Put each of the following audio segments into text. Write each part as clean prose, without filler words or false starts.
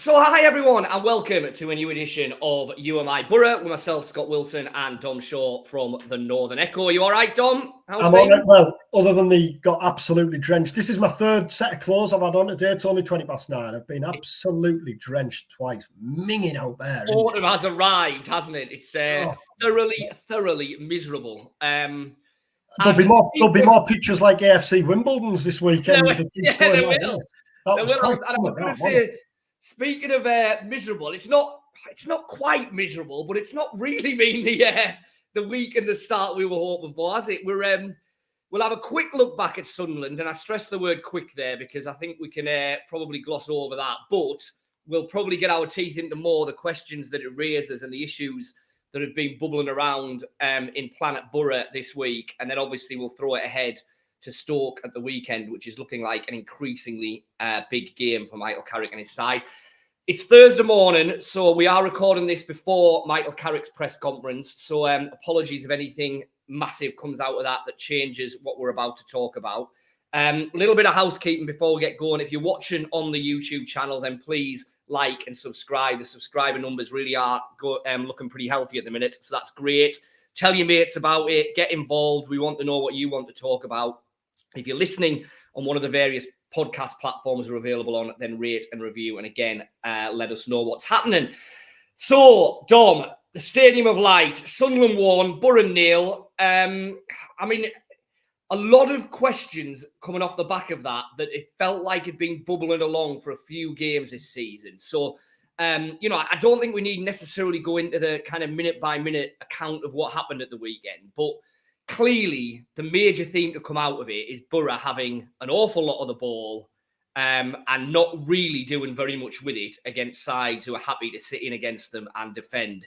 So hi everyone and welcome to a new edition of You and I Boro with myself, Scott Wilson, and Dom Shaw from the Northern Echo. You all right, Dom? I'm all right. Well, other than the got absolutely drenched. This is my third set of clothes I've had on today. It's only 9:20. I've been absolutely drenched twice. Minging out there. Autumn has arrived, hasn't it? It's thoroughly miserable. There'll be more pictures like AFC Wimbledon's this weekend. There will. Speaking of miserable, it's not quite miserable, but it's not really been the week and the start we were hoping for, has it? We'll have a quick look back at Sunderland, and I stress the word quick there because I think we can probably gloss over that, but we'll probably get our teeth into more the questions that it raises and the issues that have been bubbling around in Planet Boro this week, and then obviously we'll throw it ahead to Stoke at the weekend, which is looking like an increasingly big game for Michael Carrick and his side. It's Thursday morning, so we are recording this before Michael Carrick's press conference. So apologies if anything massive comes out of that changes what we're about to talk about. A little bit of housekeeping before we get going. If you're watching on the YouTube channel, then please like and subscribe. The subscriber numbers really are looking pretty healthy at the minute, so that's great. Tell your mates about it. Get involved. We want to know what you want to talk about. If you're listening on one of the various podcast platforms we're available on, then rate and review. And again, let us know what's happening. So, Dom, the Stadium of Light, Sunderland won, Boro nil. A lot of questions coming off the back of that it felt like it'd been bubbling along for a few games this season. So, I don't think we need necessarily go into the kind of minute-by-minute account of what happened at the weekend, but clearly, the major theme to come out of it is Boro having an awful lot of the ball and not really doing very much with it against sides who are happy to sit in against them and defend.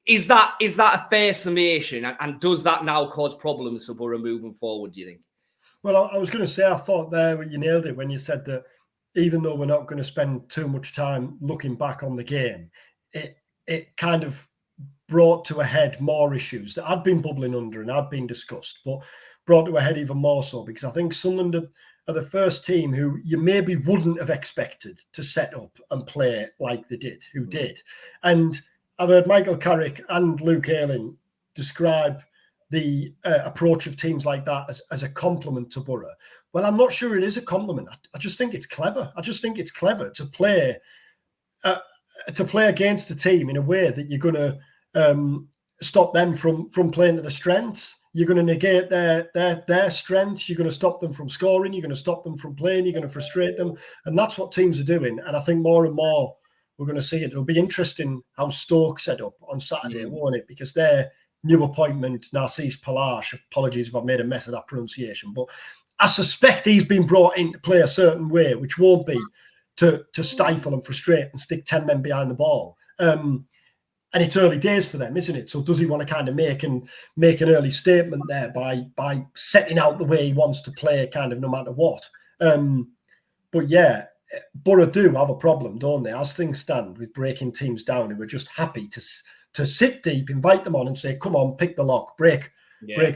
Is that a fair summation? And does that now cause problems for Boro moving forward, do you think? Well, I was going to say, I thought there you nailed it when you said that even though we're not going to spend too much time looking back on the game, it kind of brought to a head more issues that had been bubbling under and had been discussed, but brought to a head even more so because I think Sunderland are the first team who you maybe wouldn't have expected to set up and play like they did, who did. And I've heard Michael Carrick and Luke Ayling describe the approach of teams like that as a compliment to Boro. Well, I'm not sure it is a compliment. I just think it's clever. I just think it's clever to play against the team in a way that you're going to stop them from playing to the strengths. You're going to negate their strengths. You're going to stop them from scoring. You're going to stop them from playing. You're going to frustrate them. And that's what teams are doing. And I think more and more we're going to see it. It'll be interesting how Stoke set up on Saturday, won't it? Because their new appointment, Narcisse Palache, apologies if I've made a mess of that pronunciation, but I suspect he's been brought in to play a certain way, which won't be to stifle and frustrate and stick 10 men behind the ball. And it's early days for them, isn't it? So does he want to kind of make an early statement there by setting out the way he wants to play kind of no matter what? But yeah, Boro do have a problem, don't they? As things stand with breaking teams down who are just happy to sit deep, invite them on and say, come on, pick the lock, break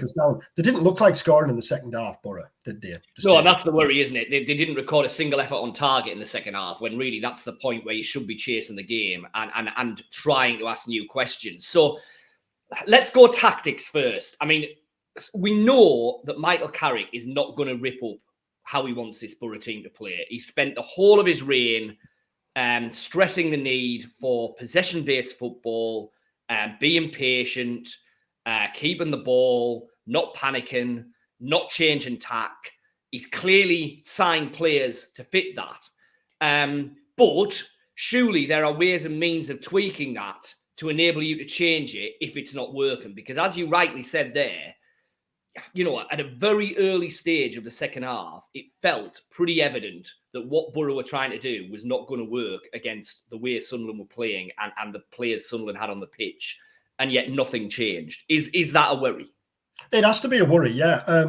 us down. They didn't look like scoring in the second half, Boro, did they? No, that's the worry, isn't it? They didn't record a single effort on target in the second half, when really that's the point where you should be chasing the game and trying to ask new questions. So let's go tactics first. I mean, we know that Michael Carrick is not going to rip up how he wants this Boro team to play. He spent the whole of his reign stressing the need for possession-based football, being patient, keeping the ball, not panicking, not changing tack. He's clearly signed players to fit that. But surely there are ways and means of tweaking that to enable you to change it if it's not working. Because as you rightly said there, at a very early stage of the second half, it felt pretty evident that what Boro were trying to do was not going to work against the way Sunderland were playing and the players Sunderland had on the pitch. And yet nothing changed. Is that a worry? It has to be a worry, yeah.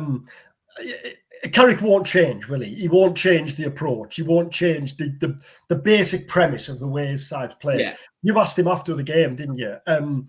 Carrick won't change, will he? He won't change the approach. He won't change the basic premise of the way his side's play. Yeah. You asked him after the game, didn't you? And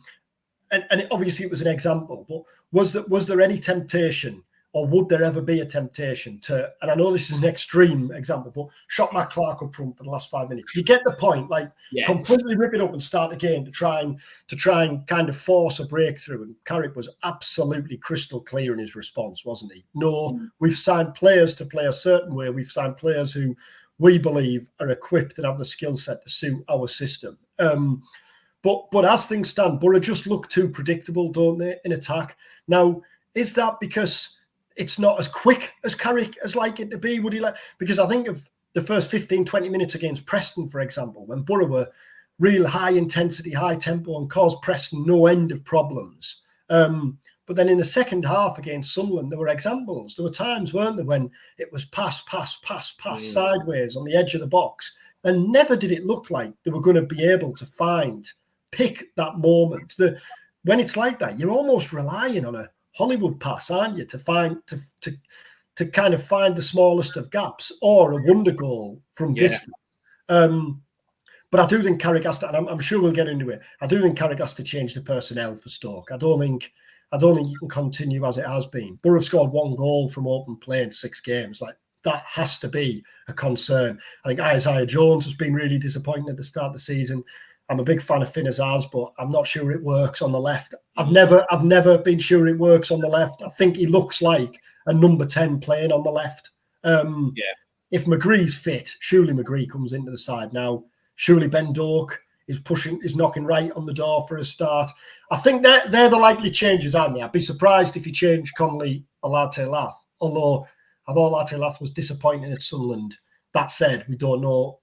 obviously it was an example, but was there any temptation or would there ever be a temptation to, and I know this is an extreme example, but shot Matt Clark up front for the last 5 minutes? You get the point, like completely rip it up and start again to try and kind of force a breakthrough. And Carrick was absolutely crystal clear in his response, wasn't he? No, we've signed players to play a certain way. We've signed players who we believe are equipped and have the skill set to suit our system. But as things stand, Boro just look too predictable, don't they, in attack? Now, is that because it's not as quick as Carrick is like it to be? Would he like? Because I think of the first 15, 20 minutes against Preston, for example, when Boro were real high intensity, high tempo and caused Preston no end of problems. But then in the second half against Sunderland, there were examples. There were times, weren't there, when it was pass sideways on the edge of the box. And never did it look like they were going to be able to pick that moment. When it's like that, you're almost relying on a Hollywood pass, aren't you, to kind of find the smallest of gaps or a wonder goal from distance. But I do think Carrick has to, and I'm sure we'll get into it. I do think Carrick has to change the personnel for Stoke. I don't think you can continue as it has been. Boro have scored 1 goal from open play in 6 games. Like, that has to be a concern. I think Isaiah Jones has been really disappointing at the start of the season. I'm a big fan of Finn Azars, but I'm not sure it works on the left. I've never been sure it works on the left. I think he looks like a number 10 playing on the left. If McGree's fit, surely McGree comes into the side now. Surely Ben Doak is knocking right on the door for a start. I think they're the likely changes, aren't they? I'd be surprised if you change Connolly Olarte-Lath, although I thought Olarte-Lath was disappointing at Sunderland. That said, we don't know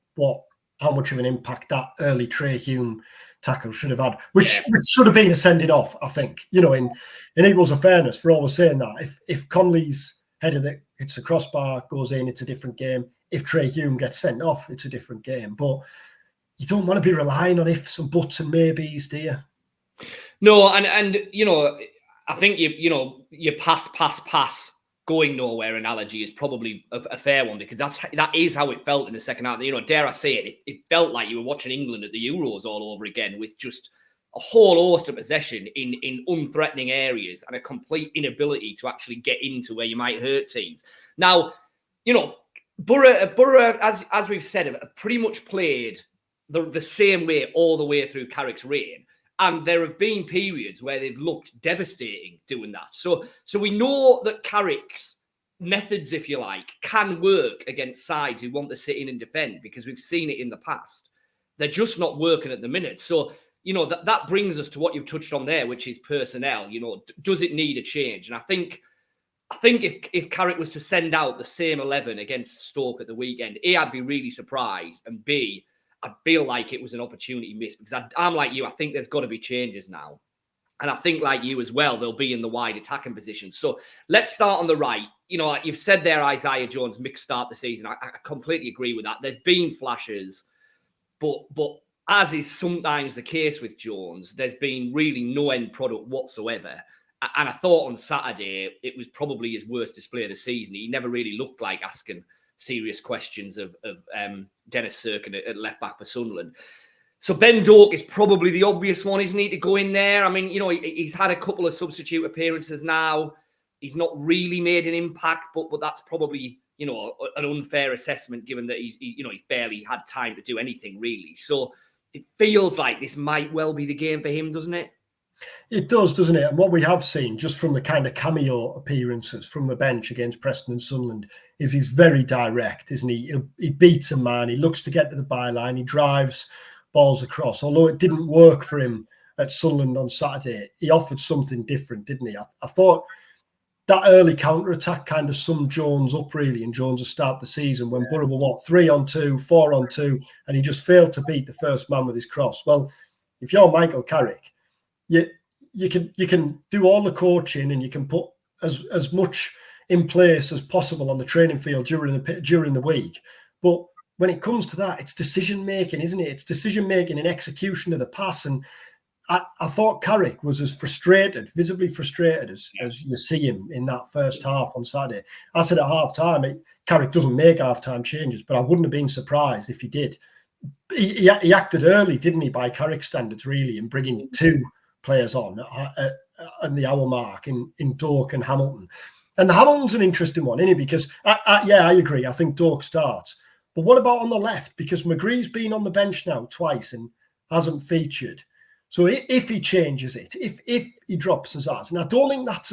how much of an impact that early Trey Hume tackle should have had, which should have been a sending off, I think. You know, in equals of fairness, for always saying that, if Connolly's header that hits the crossbar goes in, it's a different game. If Trey Hume gets sent off, it's a different game. But you don't want to be relying on ifs and buts and maybes, do you? No, and you know, I think your pass going nowhere analogy is probably a fair one, because that is how it felt in the second half. You know, dare I say it, it felt like you were watching England at the Euros all over again, with just a whole host of possession in unthreatening areas and a complete inability to actually get into where you might hurt teams. Now, you know, Boro, as we've said, have pretty much played the same way all the way through Carrick's reign. And there have been periods where they've looked devastating doing that. So we know that Carrick's methods, if you like, can work against sides who want to sit in and defend, because we've seen it in the past. They're just not working at the minute. So, you know, that brings us to what you've touched on there, which is personnel. You know, does it need a change? And I think if Carrick was to send out the same 11 against Stoke at the weekend, A, I'd be really surprised, and B, I feel like it was an opportunity missed, because I'm like you. I think there's got to be changes now. And I think, like you as well, they'll be in the wide attacking position. So let's start on the right. You know, you've said there, Isaiah Jones, mixed start the season. I completely agree with that. There's been flashes, but as is sometimes the case with Jones, there's been really no end product whatsoever. And I thought on Saturday, it was probably his worst display of the season. He never really looked like asking serious questions of Dennis Cirkin at left back for Sunderland. So Ben Doak is probably the obvious one, isn't he, to go in there? I mean, you know, he's had a couple of substitute appearances now. He's not really made an impact, but that's probably, you know, an unfair assessment, given that he's barely had time to do anything really. So it feels like this might well be the game for him, doesn't it? It does, doesn't it? And what we have seen just from the kind of cameo appearances from the bench against Preston and Sunderland is he's very direct, isn't he? He beats a man. He looks to get to the byline. He drives balls across. Although it didn't work for him at Sunderland on Saturday, he offered something different, didn't he? I thought that early counter-attack kind of summed Jones up, really, in Jones' start the season, when Boro were 3-on-2, 4-on-2, and he just failed to beat the first man with his cross. Well, if you're Michael Carrick, you can do all the coaching and you can put as much in place as possible on the training field during the week. But when it comes to that, it's decision making, isn't it? It's decision making and execution of the pass. And I thought Carrick was as frustrated, visibly frustrated as you see him in that first half on Saturday. I said at half time, Carrick doesn't make half time changes, but I wouldn't have been surprised if he did. He acted early, didn't he, by Carrick standards, really, in bringing 2 players on at the hour mark in Doak and Hamilton. And the Hamilton's an interesting one, isn't it? Because, I agree. I think Doak starts. But what about on the left? Because McGree's been on the bench now twice and hasn't featured. So if he changes it, if he drops Azaz, and I don't think that's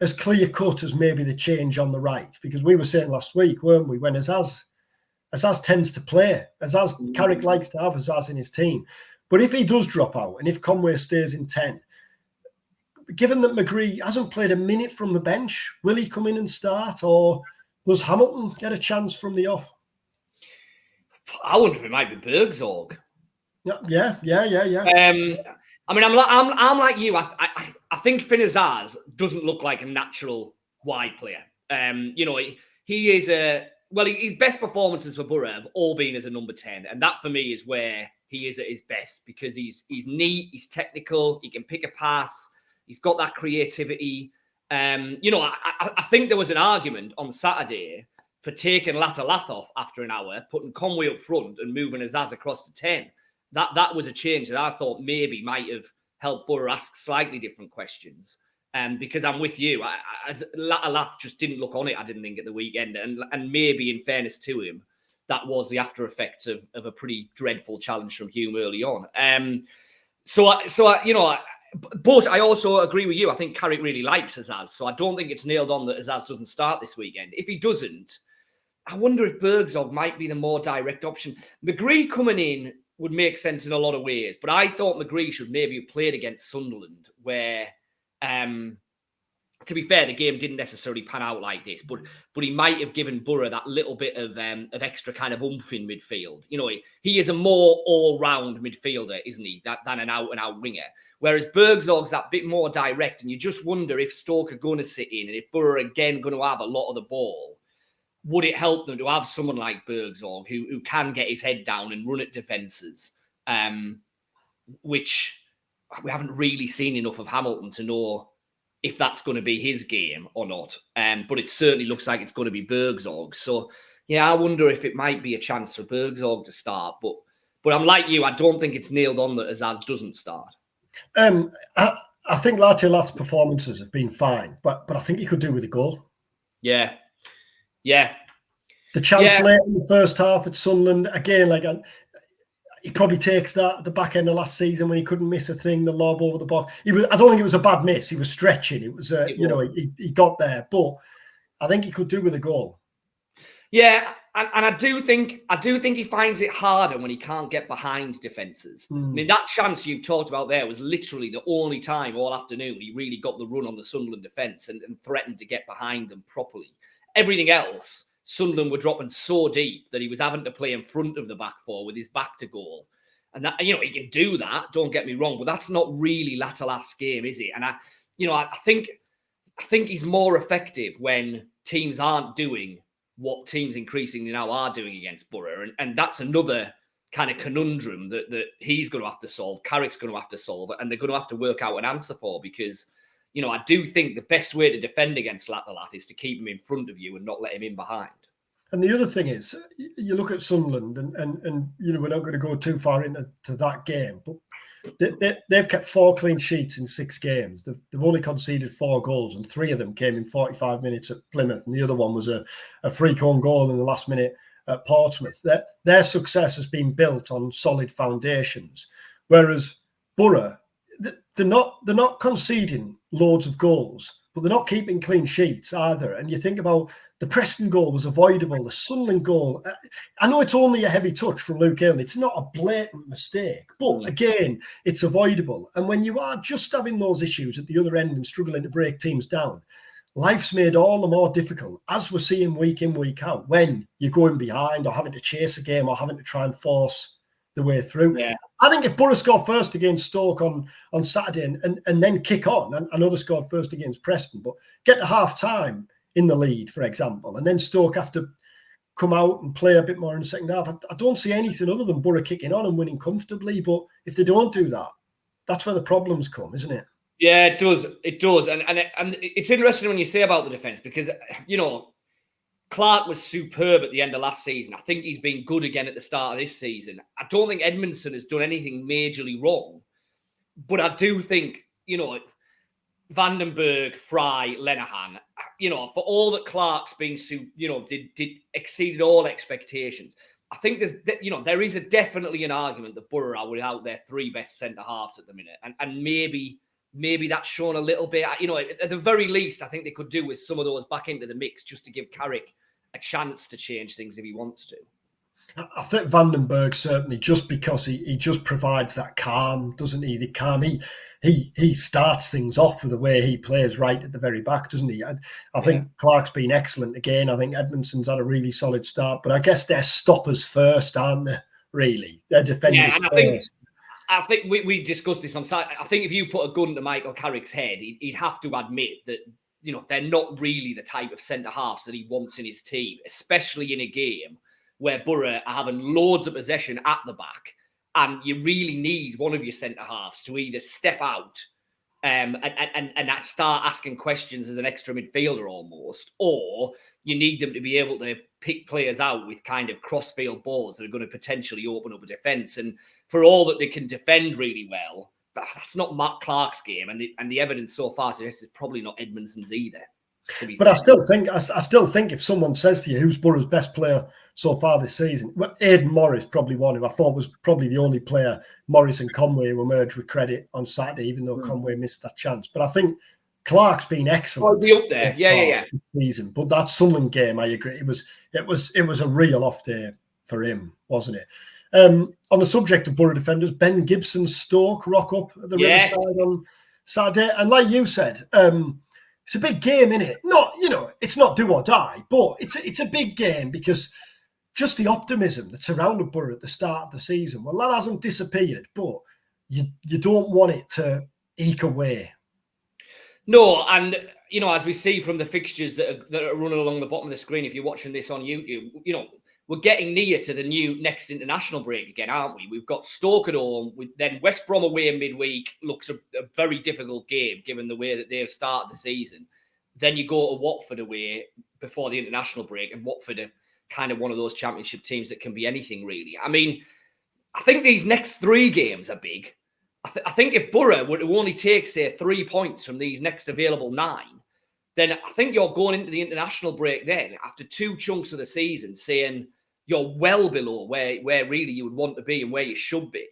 as clear cut as maybe the change on the right, because we were saying last week, weren't we, when Azaz tends to play. Carrick likes to have Azaz in his team. But if he does drop out and if Conway stays in 10, given that McGree hasn't played a minute from the bench, will he come in and start, or does Hamilton get a chance from the off? I wonder if it might be Bergzorg. Yeah. I mean, I'm like you. I think Finn Azaz doesn't look like a natural wide player. He is his best performances for Boro have all been as a number 10, and that for me is where he is at his best, because he's neat, he's technical, he can pick a pass, he's got that creativity. I think there was an argument on Saturday for taking Latalath off after an hour, putting Conway up front and moving Azaz across to 10. That was a change that I thought maybe might have helped Boro ask slightly different questions. Because I'm with you, Latalath just didn't look on it, I didn't think, at the weekend. And maybe, in fairness to him, that was the after effects of a pretty dreadful challenge from Hume early on. But I also agree with you. I think Carrick really likes Azaz, so I don't think it's nailed on that Azaz doesn't start this weekend. If he doesn't, I wonder if Bergzorg might be the more direct option. McGree coming in would make sense in a lot of ways, but I thought McGree should maybe have played against Sunderland, where, to be fair, the game didn't necessarily pan out like this, but he might have given Boro that little bit of extra kind of oomph in midfield. He is a more all-round midfielder, isn't he, than an out-and-out winger. Whereas Bergzorg's that bit more direct, and you just wonder if Stoke are going to sit in, and if Boro are again going to have a lot of the ball. Would it help them to have someone like Bergzorg who can get his head down and run at defences, which we haven't really seen enough of Hamilton to know if that's going to be his game or not. But it certainly looks like it's going to be Bergzorg. So, yeah, I wonder if it might be a chance for Bergzorg to start. But I'm like you, I don't think it's nailed on that Azaz doesn't start. I think Latalath's performances have been fine, but I think he could do with a goal. Yeah. The chance late in the first half at Sunderland, again, he probably takes that at the back end of last season when he couldn't miss a thing, the lob over the box. I don't think it was a bad miss. He was stretching. It was, he got there, but I think he could do with a goal. Yeah, and I do think he finds it harder when he can't get behind defences. I mean, that chance you've talked about there was literally the only time all afternoon he really got the run on the Sunderland defence and threatened to get behind them properly. Everything else, Sunderland were dropping so deep that he was having to play in front of the back four with his back to goal. And that, he can do that, don't get me wrong, but that's not really Latalath's game, is it? And I think he's more effective when teams aren't doing what teams increasingly now are doing against Boro. And that's another kind of conundrum that he's going to have to solve, Carrick's going to have to solve, and they're going to have to work out an answer for, because I do think the best way to defend against Latalath is to keep him in front of you and not let him in behind. And the other thing is, you look at Sunderland, and we're not going to go too far into that game, but they've kept 4 clean sheets in 6 games. They've only conceded 4 goals, and 3 of them came in 45 minutes at Plymouth, and the other one was a free-kick goal in the last minute at Portsmouth. Their success has been built on solid foundations, whereas Boro, they're not conceding loads of goals, but they're not keeping clean sheets either. And you think about the Preston goal was avoidable, the Sunderland goal. I know it's only a heavy touch from Luke Ayling. It's not a blatant mistake, but again, it's avoidable. And when you are just having those issues at the other end and struggling to break teams down, life's made all the more difficult, as we're seeing week in, week out, when you're going behind or having to chase a game or having to try and force the way through. Yeah. I think if Boro score first against Stoke on Saturday and then kick on, and I know they scored first against Preston, but get to half time in the lead, for example, and then Stoke have to come out and play a bit more in the second half, I don't see anything other than Boro kicking on and winning comfortably. But if they don't do that, that's where the problems come, isn't it? Yeah, it does. It does. And it's interesting when you say about the defence, because, Clark was superb at the end of last season. I think he's been good again at the start of this season. I don't think Edmondson has done anything majorly wrong, but I do think, Vandenberg, Fry, Lenihan, for all that Clark's been, did exceeded all expectations. I think there is definitely an argument that Boro are without their three best centre halves at the minute, and maybe that's shown a little bit. At the very least, I think they could do with some of those back into the mix just to give Carrick a chance to change things if he wants to. I think Vandenberg certainly, just because he just provides that calm, doesn't he? The calm. He starts things off with the way he plays right at the very back, doesn't he? I think Clark's been excellent again. I think Edmondson's had a really solid start, but I guess they're stoppers first, aren't they? Really, they're defenders first. I think we discussed this on site. I think if you put a gun to Michael Carrick's head, he'd have to admit that they're not really the type of centre halves that he wants in his team, especially in a game where Boro are having loads of possession at the back, and you really need one of your centre halves to either step out and start asking questions as an extra midfielder almost, or you need them to be able to pick players out with kind of cross-field balls that are going to potentially open up a defence. And for all that they can defend really well, that's not Matt Clark's game, and the evidence so far suggests it's probably not Edmondson's either. But I still think if someone says to you who's Boro's best player so far this season, well, Aidan Morris probably one who I thought was probably the only player, Morris and Conway, who emerged with credit on Saturday, even though Conway missed that chance. But I think Clark's been excellent. I'll be up there, yeah. Season, but that Sunderland game, I agree, it was a real off day for him, wasn't it? On the subject of Boro defenders, Ben Gibson's Stoke rock up at the Riverside on Saturday, and like you said. It's a big game, isn't it? It's not do or die, but it's a big game because just the optimism that surrounded Boro at the start of the season, well, that hasn't disappeared, but you don't want it to eke away. No, and as we see from the fixtures that are running along the bottom of the screen, if you're watching this on YouTube, we're getting near to the new next international break again, aren't we? We've got Stoke at home, then West Brom away in midweek. Looks a very difficult game given the way that they've started the season. Then you go to Watford away before the international break, and Watford are kind of one of those championship teams that can be anything really. I mean, I think these next three games are big. I think if Boro were to only take, say, 3 points from these next available 9, then I think you're going into the international break then after 2 chunks of the season saying you're well below where really you would want to be and where you should be.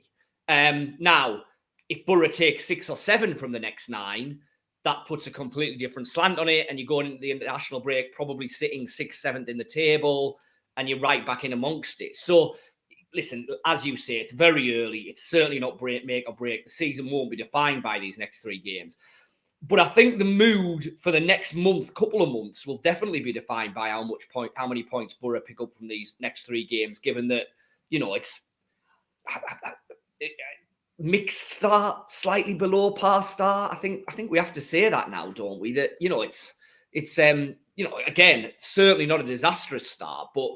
Now, if Boro takes 6 or 7 from the next 9, that puts a completely different slant on it, and you're going into the international break probably sitting 6th, 7th in the table, and you're right back in amongst it. So, listen, as you say, it's very early. It's certainly not make or break. The season won't be defined by these next 3 games. But I think the mood for the next couple of months, will definitely be defined by how many points Boro pick up from these next 3 games, given that, it's mixed start, slightly below par start. I think we have to say that now, don't we? That, it's again, certainly not a disastrous start, but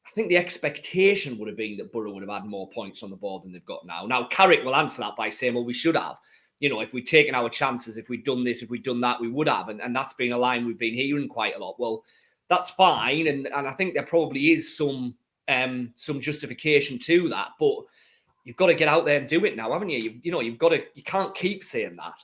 I think the expectation would have been that Boro would have had more points on the board than they've got now. Now, Carrick will answer that by saying, well, we should have. If we'd taken our chances, if we'd done this, if we'd done that, we would have. And that's been a line we've been hearing quite a lot. Well, that's fine. And I think there probably is some justification to that. But you've got to get out there and do it now, haven't you? You can't keep saying that.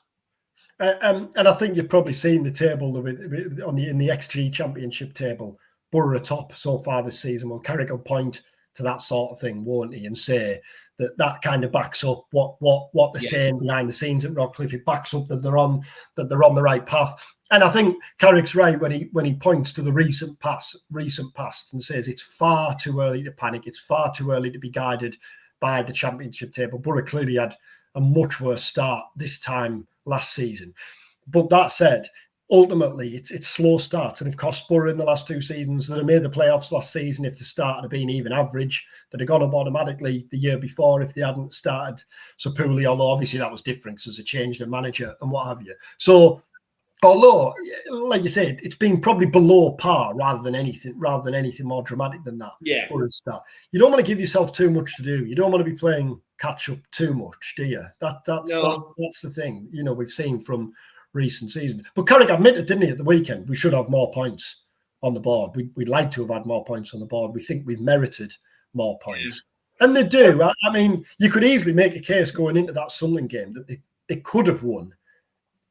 And I think you've probably seen the table in the XG Championship table. Boro are top so far this season. Well, Carrick will point to that sort of thing, won't he, and say that kind of backs up what they're saying behind the scenes at Rockcliffe. It backs up that they're on the right path. And I think Carrick's right when he points to the recent past and says it's far too early to panic. It's far too early to be guided by the Championship table. Boro clearly had a much worse start this time last season. But that said, ultimately, it's slow starts and have cost Boro in the last 2 seasons that have made the playoffs last season if the start had been even average, that had gone up automatically the year before if they hadn't started so poorly, although obviously that was different because there's a change in manager and what have you. So, although, like you said, it's been probably below par rather than anything more dramatic than that. Yeah. Start. You don't want to give yourself too much to do. You don't want to be playing catch up too much, do you? That's the thing, we've seen from recent season. But Carrick admitted, didn't he, at the weekend, we should have more points on the board. We'd like to have had more points on the board. We think we've merited more points. Yeah. And they do. I mean, you could easily make a case going into that Sunderland game that they could have won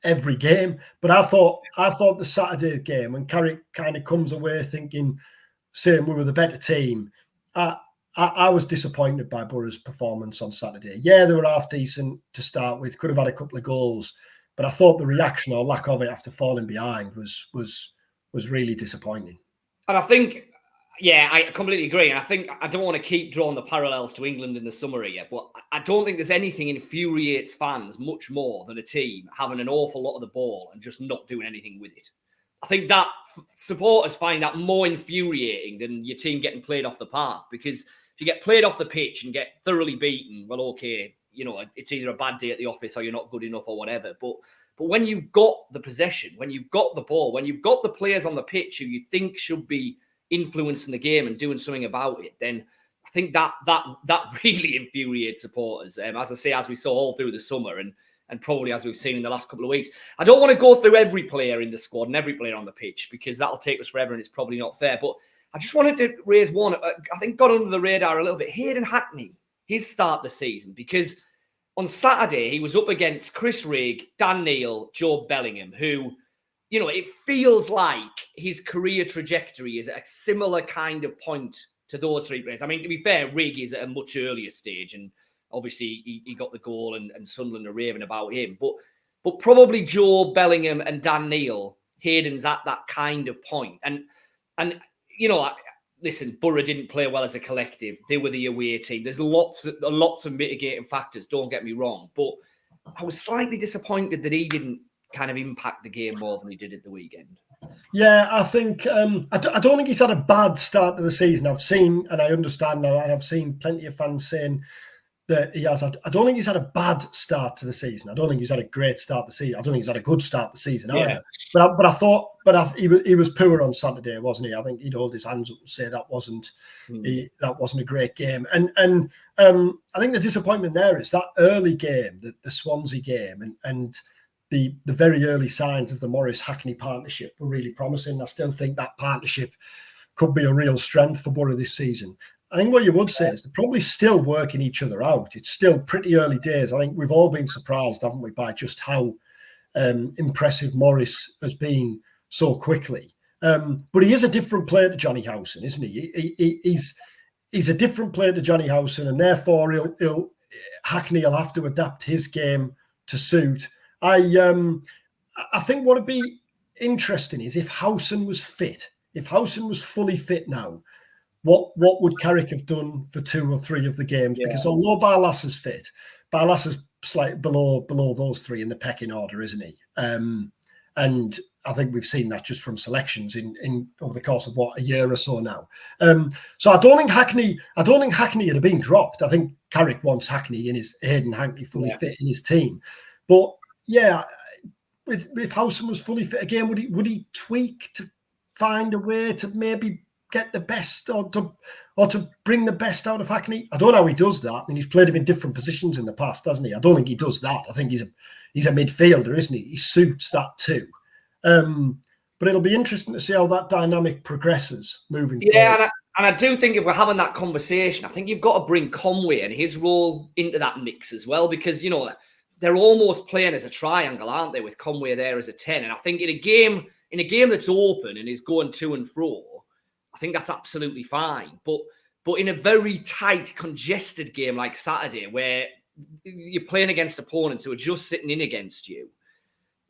every game. But I thought the Saturday game, when Carrick kind of comes away thinking, saying we were the better team, I was disappointed by Boro's performance on Saturday. Yeah, they were half decent to start with, could have had a couple of goals, but I thought the reaction or lack of it after falling behind was really disappointing. And I think, yeah, I completely agree. And I think I don't want to keep drawing the parallels to England in the summer here, but I don't think there's anything infuriates fans much more than a team having an awful lot of the ball and just not doing anything with it. I think that supporters find that more infuriating than your team getting played off the park, because if you get played off the pitch and get thoroughly beaten, well, okay, it's either a bad day at the office or you're not good enough or whatever. But when you've got the possession, when you've got the ball, when you've got the players on the pitch who you think should be influencing the game and doing something about it, then I think that really infuriates supporters. As I say, as we saw all through the summer and probably as we've seen in the last couple of weeks. I don't want to go through every player in the squad and every player on the pitch, because that'll take us forever and it's probably not fair. But I just wanted to raise one. I think got under the radar a little bit. Hayden Hackney, his start the season, because on Saturday he was up against Chris Rigg, Dan Neil, Joe Bellingham, who, it feels like his career trajectory is at a similar kind of point to those three players. I mean, to be fair, Rigg is at a much earlier stage, and obviously he got the goal and Sunderland are raving about him. But probably Joe Bellingham and Dan Neil, Hayden's at that kind of point. And listen, Boro didn't play well as a collective. They were the away team. There's lots of mitigating factors, don't get me wrong. But I was slightly disappointed that he didn't kind of impact the game more than he did at the weekend. Yeah, I think I don't think he's had a bad start to the season. I've seen, and I understand that, and I've seen plenty of fans saying that he has had. I don't think he's had a bad start to the season. I don't think he's had a great start to the season. I don't think he's had a good start to the season either. But he was poor on Saturday, wasn't he? I think he'd hold his hands up and say that wasn't a great game. And I think the disappointment there is that early game, the Swansea game, and the very early signs of the Morris-Hackney partnership were really promising. I still think that partnership could be a real strength for Boro this season. I think what you would say is they're probably still working each other out. It's still pretty early days. I think we've all been surprised, haven't we, by just how impressive Morris has been so quickly. But he is a different player to Johnny Howson, isn't he? He's a different player to Johnny Howson, and therefore Hackney will have to adapt his game to suit. I think what would be interesting is if Howson was fit. If Howson was fully fit now, what would Carrick have done for 2 or 3 of the games? Yeah. Because although Barlas is fit, Barlas is slightly below those 3 in the pecking order, isn't he? And I think we've seen that just from selections in over the course of a year or so now. So I don't think Hackney had been dropped. I think Carrick wants Hayden Hackney fully fit in his team. But yeah, if Howson was fully fit again, would he tweak to find a way to maybe get the best or to bring the best out of Hackney? I don't know how he does that. I mean, he's played him in different positions in the past, hasn't he? I don't think he does that. I think he's a midfielder, isn't he? He suits that too. But it'll be interesting to see how that dynamic progresses moving forward. Yeah, and I do think if we're having that conversation, I think you've got to bring Conway and his role into that mix as well, because, they're almost playing as a triangle, aren't they, with Conway there as a 10. And I think in a game that's open and is going to and fro, I think that's absolutely fine. But in a very tight, congested game like Saturday, where you're playing against opponents who are just sitting in against you,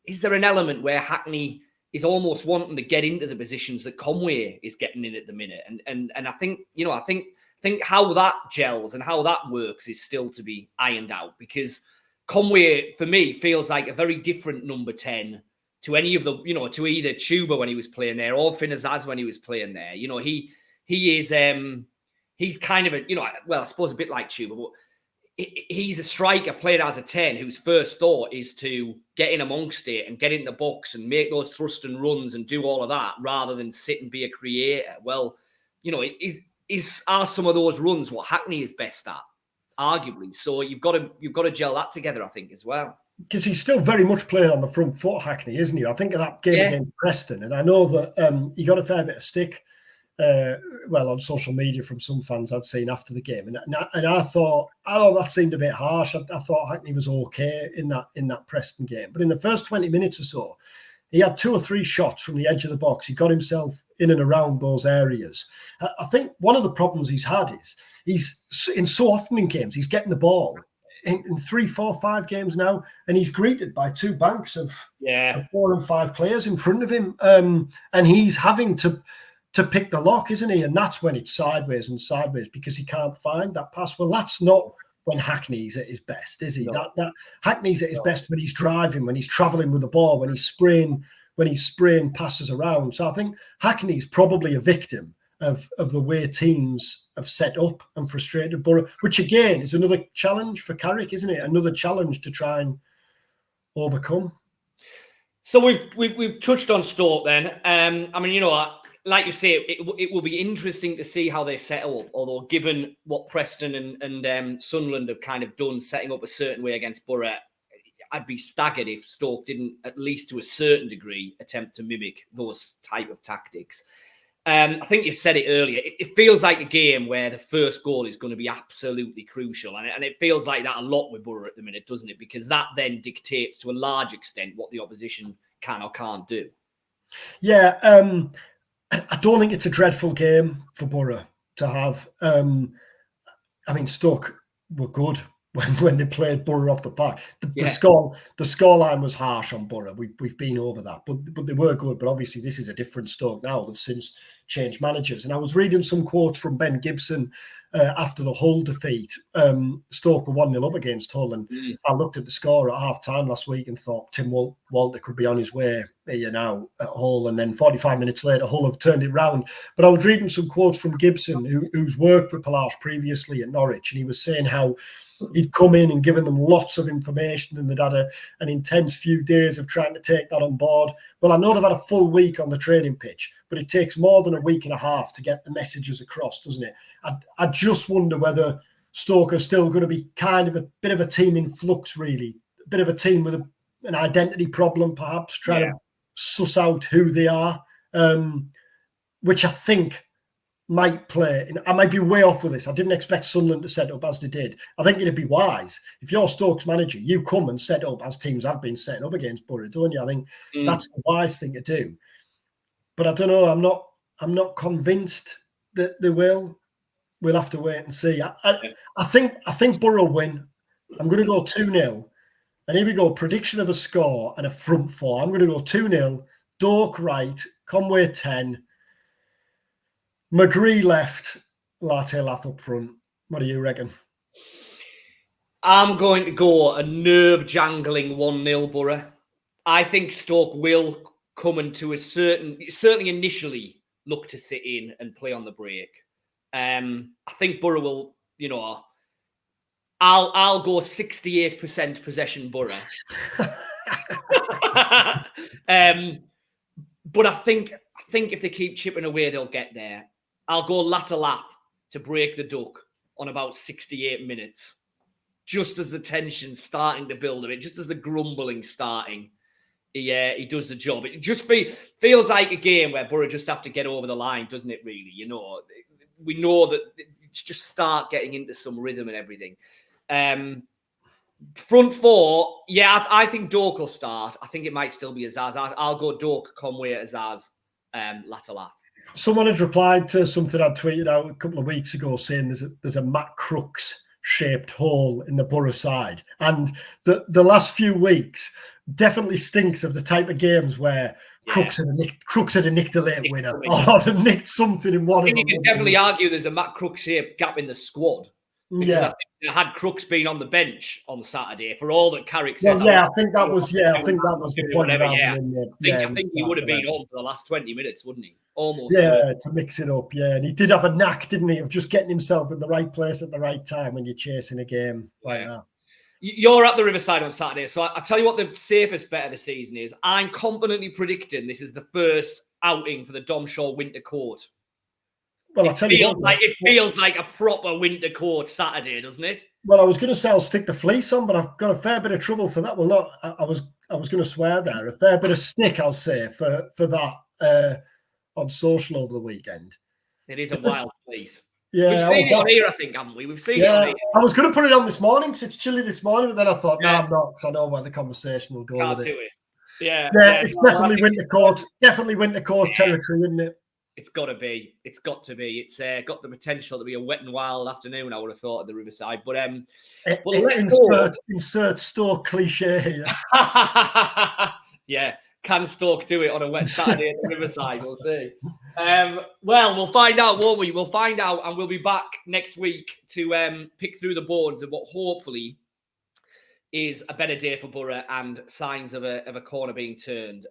is there an element where Hackney is almost wanting to get into the positions that Conway is getting in at the minute? And I think, I think how that gels and how that works is still to be ironed out, because Conway, for me, feels like a very different number 10 to any of the, to either Chuba when he was playing there or Finazaz when he was playing there. He is, he's kind of I suppose a bit like Chuba, but he's a striker played as a 10 whose first thought is to get in amongst it and get in the box and make those thrust and runs and do all of that rather than sit and be a creator. Well, are some of those runs what Hackney is best at? Arguably. So you've got to gel that together, I think, as well. Because he's still very much playing on the front foot, Hackney, isn't he? I think of that game against Preston, and I know that he got a fair bit of stick well, on social media from some fans I'd seen after the game, and I thought, oh, that seemed a bit harsh. I thought Hackney was okay in that Preston game, but in the first 20 minutes or so, he had 2 or 3 shots from the edge of the box. He got himself in and around those areas. I think one of the problems he's had is he's so often in games he's getting the ball in 3, 4, 5 games now, and he's greeted by 2 banks of 4 and 5 players in front of him, and he's having to pick the lock, isn't he? And that's when it's sideways and sideways because he can't find that pass. Well, that's not when Hackney's at his best, is he? No. That Hackney's at his best when he's driving, when he's travelling with the ball, when he's spraying passes around. So I think Hackney's probably a victim of the way teams have set up and frustrated Boro, which again is another challenge for Carrick, isn't it? Another challenge to try and overcome. So we've touched on Stoke then. I mean, like you say, it will be interesting to see how they set up. Although, given what Preston and Sunderland have kind of done, setting up a certain way against Boro, I'd be staggered if Stoke didn't, at least to a certain degree, attempt to mimic those type of tactics. I think you said it earlier. It feels like a game where the first goal is going to be absolutely crucial, and it feels like that a lot with Boro at the minute, doesn't it? Because that then dictates to a large extent what the opposition can or can't do. Yeah. I don't think it's a dreadful game for Boro to have. I mean, Stoke were good when they played Boro off the park. The scoreline was harsh on Boro. We've been over that, but they were good. But obviously, this is a different Stoke now. They've since changed managers. And I was reading some quotes from Ben Gibson after the Hull defeat. Stoke were 1-0 up against Hull, and I looked at the score at half time last week and thought Tim Walter could be on his way here now at Hull. And then 45 minutes later, Hull have turned it round. But I was reading some quotes from Gibson, who's worked with Palace previously at Norwich, and he was saying how he'd come in and given them lots of information, and they'd had an intense few days of trying to take that on board. Well, I know they've had a full week on the training pitch, but it takes more than a week and a half to get the messages across, doesn't it? I just wonder whether Stoke are still going to be kind of a bit of a team in flux, really. A bit of a team with an identity problem, perhaps, trying to suss out who they are, which I think might play. I might be way off with this. I didn't expect Sunderland to set up as they did. I think it'd be wise if you're Stoke's manager, you come and set up as teams have been setting up against Boro, don't you? I think that's the wise thing to do. But I don't know. I'm not convinced that they will. We'll have to wait and see. I think Boro win. I'm going to go 2-0. And here we go. Prediction of a score and a front four. I'm going to go 2-0. Doak right. Conway 10. McGree left, Latte Lath up front. What do you reckon? I'm going to go a nerve-jangling 1-0 Boro. I think Stoke will come into certainly initially look to sit in and play on the break. I think Boro will, I'll go 68% possession Boro. But I think if they keep chipping away, they'll get there. I'll go Latte Lath to break the duck on about 68 minutes, just as the tension's starting to build a bit, just as the grumbling starting. He does the job. It just feels like a game where Boro just have to get over the line, doesn't it, really? We know that it's just start getting into some rhythm and everything. Front four, I think Doak will start. I think it might still be Azaz. I'll go Doak, Conway, Azaz, Latte Lath. Someone had replied to something I'd tweeted out a couple of weeks ago saying there's a Matt Crooks shaped hole in the Boro side. And the last few weeks definitely stinks of the type of games where Crooks had nicked a late winner or had nicked something in one of them. You can definitely argue there's a Matt Crooks shaped gap in the squad. Because I think had Crooks been on the bench on Saturday, for all that Carrick says. Well, I think that was the point. I think he would have been on for the last 20 minutes, wouldn't he? Almost. Yeah, to mix it up. Yeah, and he did have a knack, didn't he, of just getting himself in the right place at the right time when you're chasing a game like that. You're at the Riverside on Saturday, so I tell you what the safest bet of the season is. I'm confidently predicting this is the first outing for the Domshaw Winter Court. Well, it feels like a proper winter court Saturday, doesn't it? Well, I was going to say I'll stick the fleece on, but I've got a fair bit of trouble for that. Well, not I was going to swear there. A fair bit of stick, I'll say, for that on social over the weekend. It is a wild place. Yeah, We've seen it on here, I think, haven't we? We've seen it on here. I was going to put it on this morning because it's chilly this morning, but then I thought, no, Yeah. I'm not, because I know where the conversation will go Can't with do it. it. Yeah, It's definitely winter court. Definitely winter court territory, isn't it? It's got to be. It's got to be. It's got the potential to be a wet and wild afternoon, I would have thought, at the Riverside. But let's insert Stoke cliche here. Yeah, can Stoke do it on a wet Saturday at the Riverside? We'll see. Well, we'll find out, won't we? We'll find out, and we'll be back next week to pick through the bones of what hopefully is a better day for Boro and signs of a corner being turned.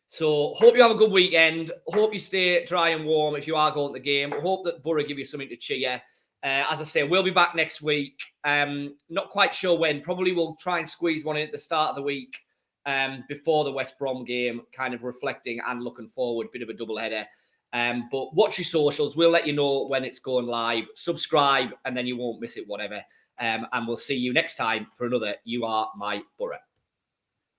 So hope you have a good weekend. Hope you stay dry and warm if you are going to the game. Hope that Boro give you something to cheer. As I say, we'll be back next week. Not quite sure when. Probably we'll try and squeeze one in at the start of the week before the West Brom game, kind of reflecting and looking forward. Bit of a double header. But watch your socials. We'll let you know when it's going live. Subscribe and then you won't miss it, whatever. And we'll see you next time for another You Are My Boro.